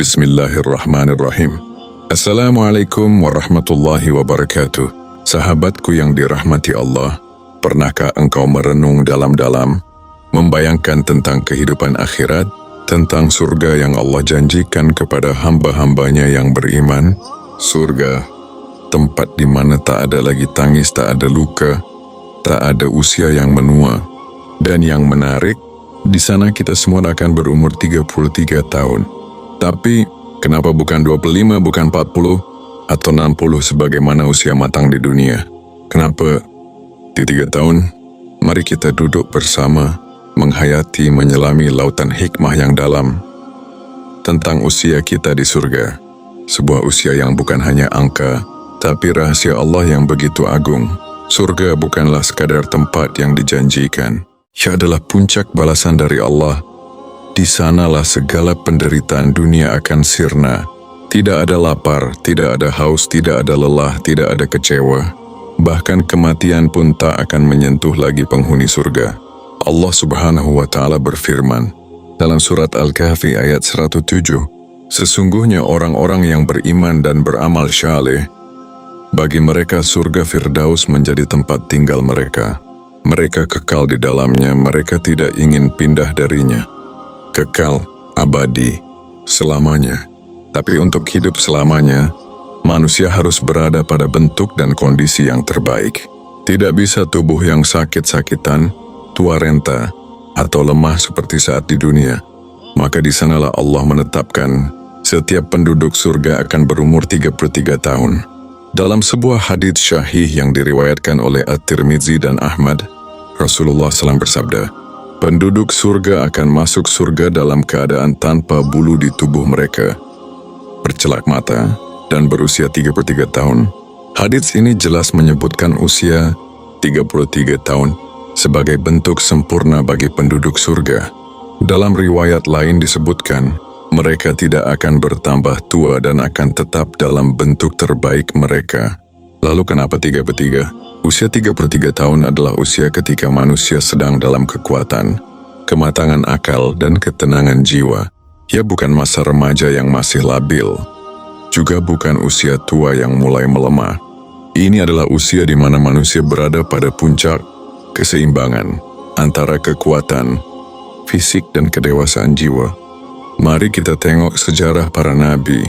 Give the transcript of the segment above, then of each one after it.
Bismillahirrahmanirrahim. Assalamualaikum warahmatullahi wabarakatuh. Sahabatku yang dirahmati Allah, pernahkah engkau merenung dalam-dalam, membayangkan tentang kehidupan akhirat, tentang surga yang Allah janjikan kepada hamba-hambanya yang beriman? Surga, tempat di mana tak ada lagi tangis, tak ada luka, tak ada usia yang menua. Dan yang menarik, di sana kita semua akan berumur 33 tahun. Tapi, kenapa bukan 25, bukan 40, atau 60 sebagaimana usia matang di dunia? Kenapa di 3 tahun? Mari kita duduk bersama, menghayati, menyelami lautan hikmah yang dalam tentang usia kita di surga. Sebuah usia yang bukan hanya angka, tapi rahasia Allah yang begitu agung. Surga bukanlah sekadar tempat yang dijanjikan. Ia adalah puncak balasan dari Allah. Di sanalah segala penderitaan dunia akan sirna. Tidak ada lapar, tidak ada haus, tidak ada lelah, tidak ada kecewa. Bahkan kematian pun tak akan menyentuh lagi penghuni surga. Allah Subhanahu wa Ta'ala berfirman dalam surat Al-Kahfi ayat 107, sesungguhnya orang-orang yang beriman dan beramal syaleh, bagi mereka surga Firdaus menjadi tempat tinggal mereka. Mereka kekal di dalamnya, mereka tidak ingin pindah darinya. Kekal, abadi, selamanya. Tapi untuk hidup selamanya, manusia harus berada pada bentuk dan kondisi yang terbaik. Tidak bisa tubuh yang sakit-sakitan, tua renta, atau lemah seperti saat di dunia. Maka di sanalah Allah menetapkan setiap penduduk surga akan berumur 33 tahun. Dalam sebuah hadits syahih yang diriwayatkan oleh At-Tirmidzi dan Ahmad, Rasulullah SAW bersabda, penduduk surga akan masuk surga dalam keadaan tanpa bulu di tubuh mereka, bercelak mata, dan berusia 33 tahun. Hadits ini jelas menyebutkan usia 33 tahun sebagai bentuk sempurna bagi penduduk surga. Dalam riwayat lain disebutkan, mereka tidak akan bertambah tua dan akan tetap dalam bentuk terbaik mereka. Lalu kenapa 33? Usia 33 tahun adalah usia ketika manusia sedang dalam kekuatan, kematangan akal, dan ketenangan jiwa. Ia bukan masa remaja yang masih labil, juga bukan usia tua yang mulai melemah. Ini adalah usia di mana manusia berada pada puncak keseimbangan antara kekuatan fisik dan kedewasaan jiwa. Mari kita tengok sejarah para nabi.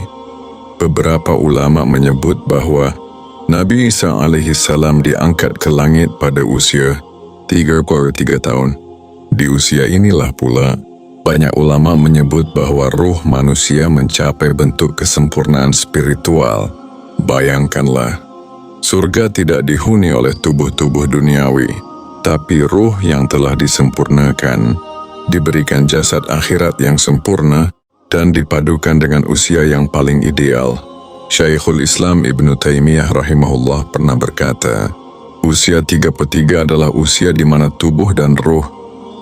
Beberapa ulama menyebut bahwa Nabi Isa alaihissalam diangkat ke langit pada usia 33 tahun. Di usia inilah pula, banyak ulama menyebut bahwa ruh manusia mencapai bentuk kesempurnaan spiritual. Bayangkanlah, surga tidak dihuni oleh tubuh-tubuh duniawi, tapi ruh yang telah disempurnakan, diberikan jasad akhirat yang sempurna, dan dipadukan dengan usia yang paling ideal. Syekhul Islam Ibnu Taimiyah rahimahullah pernah berkata, usia 33 adalah usia di mana tubuh dan ruh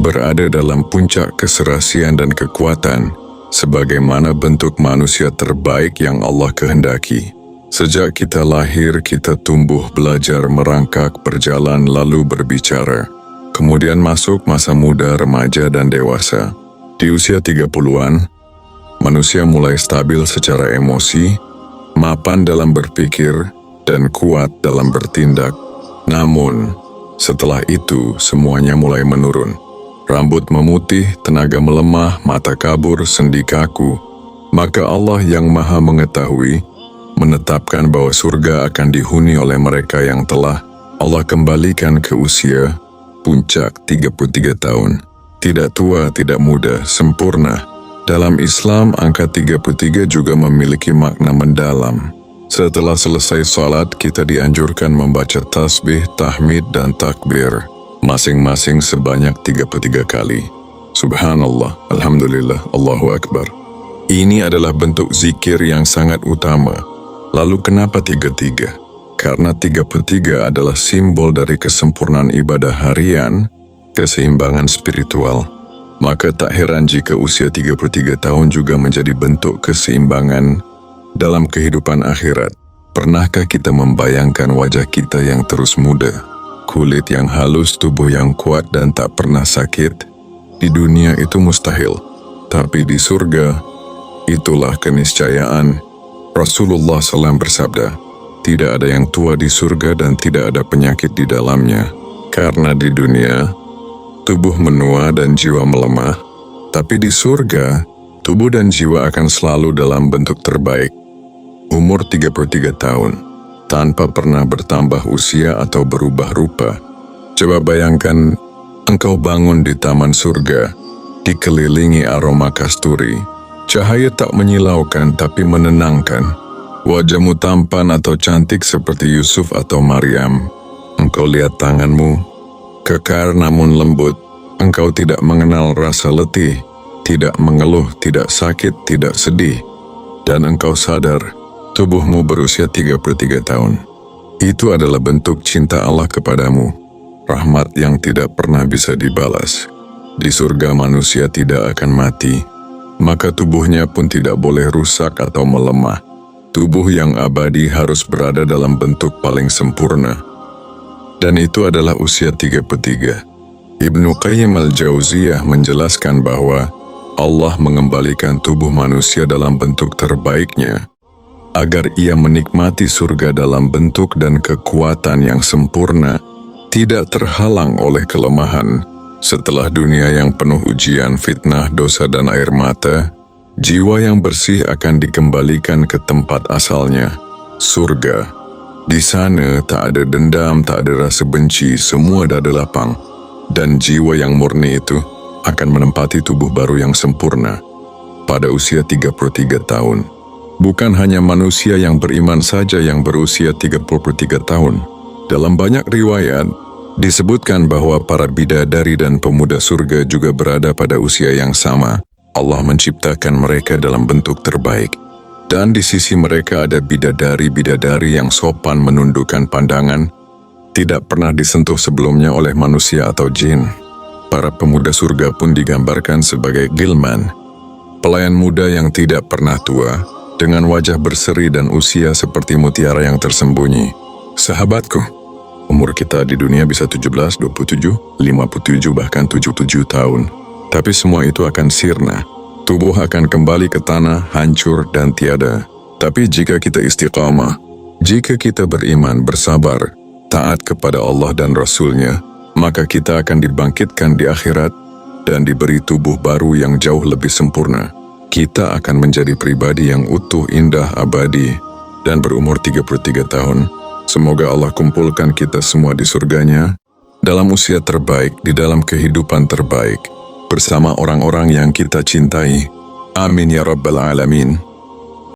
berada dalam puncak keserasian dan kekuatan, sebagaimana bentuk manusia terbaik yang Allah kehendaki. Sejak kita lahir, kita tumbuh, belajar, merangkak, berjalan, lalu berbicara. Kemudian masuk masa muda, remaja, dan dewasa. Di usia 30-an, manusia mulai stabil secara emosi, mapan dalam berpikir, dan kuat dalam bertindak. Namun, setelah itu semuanya mulai menurun. Rambut memutih, tenaga melemah, mata kabur, sendi kaku. Maka Allah yang Maha Mengetahui menetapkan bahwa surga akan dihuni oleh mereka yang telah Allah kembalikan ke usia puncak 33 tahun. Tidak tua, tidak muda, sempurna. Dalam Islam, angka 33 juga memiliki makna mendalam. Setelah selesai salat, kita dianjurkan membaca tasbih, tahmid, dan takbir, masing-masing sebanyak 33 kali. Subhanallah, Alhamdulillah, Allahu Akbar. Ini adalah bentuk zikir yang sangat utama. Lalu kenapa 33? Karena 33 adalah simbol dari kesempurnaan ibadah harian, keseimbangan spiritual. Maka tak heran jika usia 33 tahun juga menjadi bentuk keseimbangan dalam kehidupan akhirat. Pernahkah kita membayangkan wajah kita yang terus muda, kulit yang halus, tubuh yang kuat dan tak pernah sakit? Di dunia itu mustahil, tapi di surga Itulah keniscayaan. Rasulullah SAW bersabda, tidak ada yang tua di surga dan tidak ada penyakit di dalamnya. Karena di dunia, tubuh menua dan jiwa melemah, tapi di surga, tubuh dan jiwa akan selalu dalam bentuk terbaik. Umur 33 tahun, tanpa pernah bertambah usia atau berubah rupa. Coba bayangkan, engkau bangun di taman surga, dikelilingi aroma kasturi. Cahaya tak menyilaukan tapi menenangkan. Wajahmu tampan atau cantik seperti Yusuf atau Maryam. Engkau lihat tanganmu, kekar namun lembut. Engkau tidak mengenal rasa letih, tidak mengeluh, tidak sakit, tidak sedih. Dan engkau sadar, tubuhmu berusia 33 tahun. Itu adalah bentuk cinta Allah kepadamu, rahmat yang tidak pernah bisa dibalas. Di surga manusia tidak akan mati, maka tubuhnya pun tidak boleh rusak atau melemah. Tubuh yang abadi harus berada dalam bentuk paling sempurna. Dan itu adalah usia 33. Ibnu Qayyim al-Jauziyah menjelaskan bahwa Allah mengembalikan tubuh manusia dalam bentuk terbaiknya, agar ia menikmati surga dalam bentuk dan kekuatan yang sempurna, tidak terhalang oleh kelemahan. Setelah dunia yang penuh ujian, fitnah, dosa dan air mata, jiwa yang bersih akan dikembalikan ke tempat asalnya, surga. Di sana tak ada dendam, tak ada rasa benci, semua dada lapang. Dan jiwa yang murni itu akan menempati tubuh baru yang sempurna pada usia 33 tahun. Bukan hanya manusia yang beriman saja yang berusia 33 tahun. Dalam banyak riwayat, disebutkan bahwa para bidadari dan pemuda surga juga berada pada usia yang sama. Allah menciptakan mereka dalam bentuk terbaik. Dan di sisi mereka ada bidadari-bidadari yang sopan menundukkan pandangan, tidak pernah disentuh sebelumnya oleh manusia atau jin. Para pemuda surga pun digambarkan sebagai gilman, pelayan muda yang tidak pernah tua, dengan wajah berseri dan usia seperti mutiara yang tersembunyi. Sahabatku, umur kita di dunia bisa 17, 27, 57, bahkan 77 tahun. Tapi semua itu akan sirna. Tubuh akan kembali ke tanah, hancur dan tiada. Tapi jika kita istiqamah, jika kita beriman, bersabar, taat kepada Allah dan Rasul-Nya, maka kita akan dibangkitkan di akhirat dan diberi tubuh baru yang jauh lebih sempurna. Kita akan menjadi pribadi yang utuh, indah, abadi, dan berumur 33 tahun. Semoga Allah kumpulkan kita semua di surganya, dalam usia terbaik, di dalam kehidupan terbaik, bersama orang-orang yang kita cintai. Amin ya Rabbal Alamin.